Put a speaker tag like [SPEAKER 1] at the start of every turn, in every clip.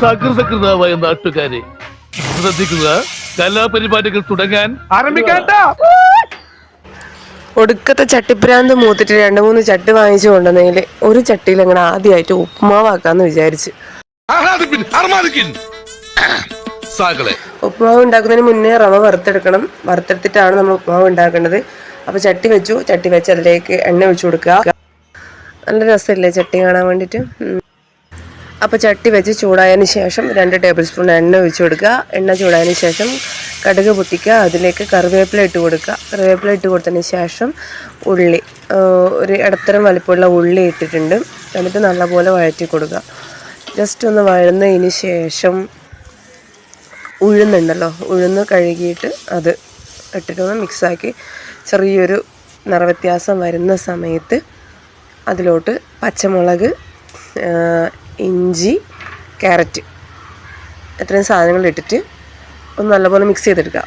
[SPEAKER 1] സകൃതകൃതമായ നാട്ടുകാരെ ശ്രദ്ധിക്കുക, കലാപരിപാടികൾ തുടങ്ങാൻ ആരംഭിക്കാട്ട.
[SPEAKER 2] ഒടുക്കത്തെ ചട്ടിപ്രാന്ത് മൂത്തിട്ട് 2-3 ചട്ടി വാങ്ങിച്ചു കൊണ്ടുവന്നെങ്കിൽ ഒരു ചട്ടിയിൽ അങ്ങനെ ആദ്യമായിട്ട് ഉപ്പുമാവാക്കാന്ന് വിചാരിച്ച്. ഉപ്പുമാവ് ഉണ്ടാക്കുന്നതിന് മുന്നേ റവ വറുത്തെടുക്കണം. വറുത്തെടുത്തിട്ടാണ് നമ്മൾ ഉപ്പുമാവ് ഉണ്ടാക്കേണ്ടത്. അപ്പോൾ ചട്ടി വെച്ചു. ചട്ടി വെച്ച് അതിലേക്ക് എണ്ണ ഒഴിച്ചു കൊടുക്കുക. നല്ല രസമില്ലേ ചട്ടി കാണാൻ വേണ്ടിയിട്ട്. അപ്പോൾ ചട്ടി വെച്ച് ചൂടായതിന് ശേഷം 2 ടേബിൾ സ്പൂൺ എണ്ണ ഒഴിച്ചു കൊടുക്കുക. എണ്ണ ചൂടായതിന് ശേഷം കടുക് പൊട്ടിക്കുക. അതിലേക്ക് കറിവേപ്പില ഇട്ട് കൊടുക്കുക. കറിവേപ്പില ഇട്ട് കൊടുത്തതിന് ശേഷം ഉള്ളി, ഒരു ഇടത്തരം വലിപ്പമുള്ള ഉള്ളി ഇട്ടിട്ടുണ്ട്. എന്നിട്ട് നല്ലപോലെ വഴറ്റി കൊടുക്കുക. ജസ്റ്റ് ഒന്ന് വഴന്നതിന് ശേഷം ഉഴുന്നുണ്ടല്ലോ, ഉഴുന്ന് കഴുകിയിട്ട് അത് ഇട്ടിട്ടൊന്ന് മിക്സാക്കി ചെറിയൊരു നിറവ്യത്യാസം വരുന്ന സമയത്ത് അതിലോട്ട് പച്ചമുളക്, ഇഞ്ചി, ക്യാരറ്റ് ഇത്രയും സാധനങ്ങൾ ഇട്ടിട്ട് ഒന്ന് നല്ലപോലെ മിക്സ് ചെയ്തെടുക്കുക.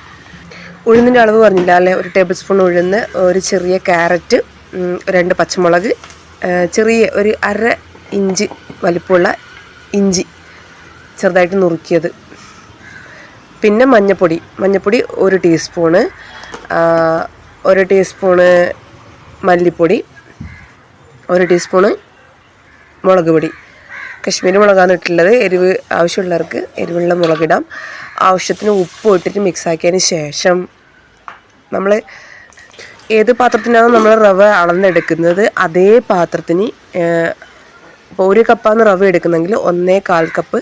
[SPEAKER 2] ഉഴുന്നിൻ്റെ അളവ് പറഞ്ഞില്ല അല്ലേ? 1 ടേബിൾ സ്പൂൺ ഉഴുന്ന്, ഒരു ചെറിയ ക്യാരറ്റ്, 2 പച്ചമുളക്, ചെറിയ ഒരു 1/2 ഇഞ്ച് വലിപ്പമുള്ള ഇഞ്ചി ചെറുതായിട്ട് നുറുക്കിയത്, പിന്നെ മഞ്ഞൾപ്പൊടി 1 ടീസ്പൂണ്, 1 ടീസ്പൂണ് മല്ലിപ്പൊടി, 1 ടീസ്പൂണ് മുളക് പൊടി. കശ്മീരി മുളകാണ് ഇട്ടുള്ളത്. എരിവ് ആവശ്യമുള്ളവർക്ക് എരിവുള്ള മുളകിടാം. ആവശ്യത്തിന് ഉപ്പ് ഇട്ടിട്ട് മിക്സാക്കിയതിന് ശേഷം നമ്മൾ ഏത് പാത്രത്തിനാണോ നമ്മൾ റവ അളന്നെടുക്കുന്നത് അതേ പാത്രത്തിന്, ഇപ്പോൾ 1 കപ്പാണ് റവ എടുക്കുന്നെങ്കിൽ 1/4 കപ്പ്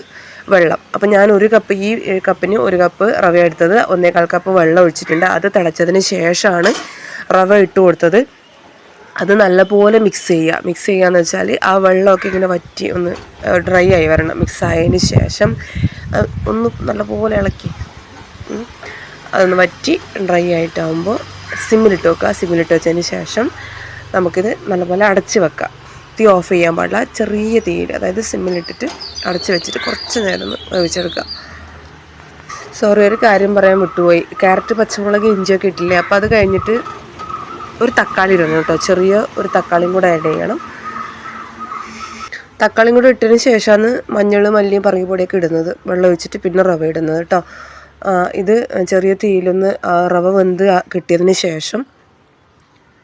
[SPEAKER 2] വെള്ളം. അപ്പോൾ ഞാൻ 1 കപ്പ്, ഈ കപ്പിന് 1 കപ്പ് റവ എടുത്തത്, 1/4 കപ്പ് വെള്ളം ഒഴിച്ചിട്ടുണ്ട്. അത് തിളച്ചതിന് ശേഷമാണ് റവ ഇട്ട് കൊടുത്തത്. അത് നല്ലപോലെ മിക്സ് ചെയ്യാന്ന് വെച്ചാൽ ആ വെള്ളമൊക്കെ ഇങ്ങനെ വറ്റി ഒന്ന് ഡ്രൈ ആയി വരണം. മിക്സ് ആയതിന് ശേഷം ഒന്ന് നല്ലപോലെ ഇളക്കി അതൊന്ന് വറ്റി ഡ്രൈ ആയിട്ടാകുമ്പോൾ സിമ്മിലിട്ട് വെക്കുക. സിമ്മിലിട്ട് വെച്ചതിന് ശേഷം നമുക്കിത് നല്ലപോലെ അടച്ച് വെക്കാം. തീ ഓഫ് ചെയ്യാൻ പാടില്ല. ചെറിയ തീയിൽ, അതായത് സിമ്മിലിട്ടിട്ട് അടച്ച് വെച്ചിട്ട് കുറച്ച് നേരം ഒന്ന് വേവിച്ചെടുക്കുക. സോറി, ഒരു കാര്യം പറയാൻ വിട്ടുപോയി. ക്യാരറ്റ്, പച്ചമുളക്, ഇഞ്ചിയൊക്കെ ഇട്ടില്ലേ? അപ്പോൾ അത് കഴിഞ്ഞിട്ട് ഒരു തക്കാളി ഇടണം കേട്ടോ. ചെറിയ ഒരു തക്കാളിയും കൂടെ ആഡ് ചെയ്യണം. തക്കാളിയും കൂടെ ഇട്ടതിന് ശേഷമാണ് മഞ്ഞൾ, മല്ലി, പറങ്കിപ്പൊടിയൊക്കെ ഇടുന്നത്. വെള്ളം ഒഴിച്ചിട്ട് പിന്നെ റവ ഇടുന്നത് കേട്ടോ. ഇത് ചെറിയ തീയിലൊന്ന് റവ വെന്ത് കിട്ടിയതിന് ശേഷം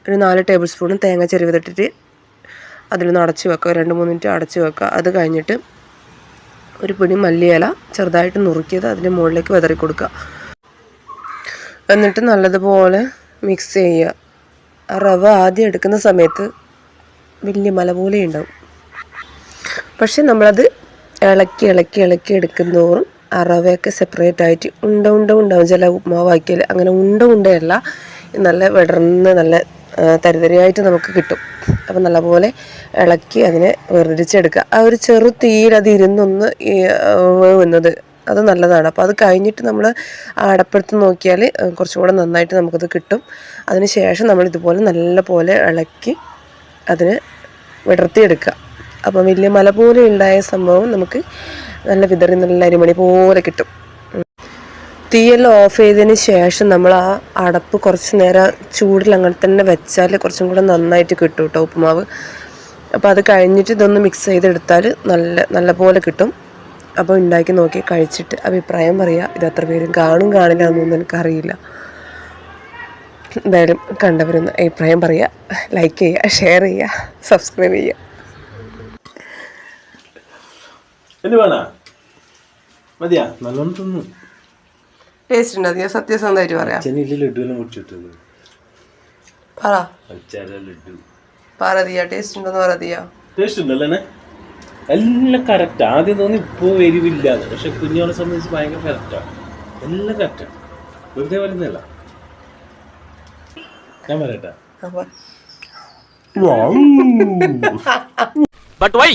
[SPEAKER 2] ഒരു 4 ടേബിൾ സ്പൂൺ തേങ്ങ ചെരുവതിട്ടിട്ട് അതിലൊന്ന് അടച്ച് വെക്കുക. 2-3 മിനിറ്റ് അടച്ച് വെക്കുക. അത് കഴിഞ്ഞിട്ട് ഒരു പിടി മല്ലിയില ചെറുതായിട്ട് നുറുക്കിയത് അതിൻ്റെ മുകളിലേക്ക് വിതറി കൊടുക്കുക. എന്നിട്ട് നല്ലതുപോലെ മിക്സ് ചെയ്യുക. ആ റവ ആദ്യം എടുക്കുന്ന സമയത്ത് വലിയ മല പോലെ ഉണ്ടാവും. പക്ഷെ നമ്മളത് ഇളക്കി എടുക്കുന്നതോറും ആ റവയൊക്കെ സെപ്പറേറ്റ് ആയിട്ട് ഉണ്ടാവും. ചില ഉപ്പുമാവാക്കിയാൽ അങ്ങനെ ഉണ്ടയല്ല, നല്ല വിടർന്ന് നല്ല തരിതരിയായിട്ട് നമുക്ക് കിട്ടും. അപ്പം നല്ലപോലെ ഇളക്കി അതിനെ വേർതിരിച്ചെടുക്കുക. ആ ഒരു ചെറു തീയിൽ അത് ഇരുന്നൊന്ന് വേവുന്നത് അത് നല്ലതാണ്. അപ്പോൾ അത് കഴിഞ്ഞിട്ട് നമ്മൾ അടപ്പെടുത്ത് നോക്കിയാൽ കുറച്ചും കൂടെ നന്നായിട്ട് നമുക്കത് കിട്ടും. അതിന് ശേഷം നമ്മൾ ഇതുപോലെ നല്ല പോലെ ഇളക്കി അതിനെ വിടർത്തിയെടുക്കുക. അപ്പം വലിയ മല പോലെ ഉണ്ടായ സംഭവം നമുക്ക് നല്ല വിതറി നല്ല അരിമണി പോലെ കിട്ടും. തീയെല്ലാം ഓഫ് ചെയ്തതിന് ശേഷം നമ്മൾ ആ അടപ്പ് കുറച്ച് നേരം ചൂടിൽ അങ്ങനെ തന്നെ വെച്ചാൽ കുറച്ചും കൂടെ നന്നായിട്ട് കിട്ടും കേട്ടോ ഉപ്പുമാവ്. അപ്പോൾ അത് കഴിഞ്ഞിട്ട് ഇതൊന്ന് മിക്സ് ചെയ്തെടുത്താൽ നല്ല പോലെ കിട്ടും. അപ്പോൾ ഉണ്ടാക്കി നോക്കി കഴിച്ചിട്ട് അഭിപ്രായം പറയുക. ഇത് എത്ര പേരും കാണില്ല എന്നൊന്നും എനിക്കറിയില്ല. എന്തായാലും കണ്ടവരൊന്ന് അഭിപ്രായം പറയുക, ലൈക്ക് ചെയ്യുക, ഷെയർ ചെയ്യുക, സബ്സ്ക്രൈബ് ചെയ്യുക. ടേസ്റ്റ് ഉണ്ടോ? ഞാൻ സത്യസന്ധമായിട്ട് പറയാം. പറ ടേസ്റ്റ് ഉണ്ടോന്ന് പറയാ.
[SPEAKER 3] ടേസ്റ്റ് ഉണ്ടല്ലേ? എല്ലാം കറക്റ്റ്. ആദ്യം തോന്നി ഇപ്പോൾ എരിവില്ലാതെ, പക്ഷെ കുഞ്ഞോളെ സംബന്ധിച്ച് ഭയങ്കര കറക്റ്റാണ്. എല്ലാം കറക്റ്റാണ്, വെറുതെ വരുന്നല്ല. ഞാൻ പറയട്ടെ.
[SPEAKER 4] But why?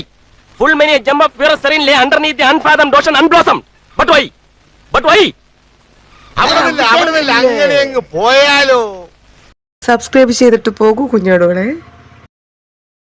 [SPEAKER 4] Full many jump up fear serenely underneath the unfathomed ocean unblossomed. But why?
[SPEAKER 2] Subscribe ചെയ്തിട്ട് പോകൂ കുഞ്ഞോടുകളെ.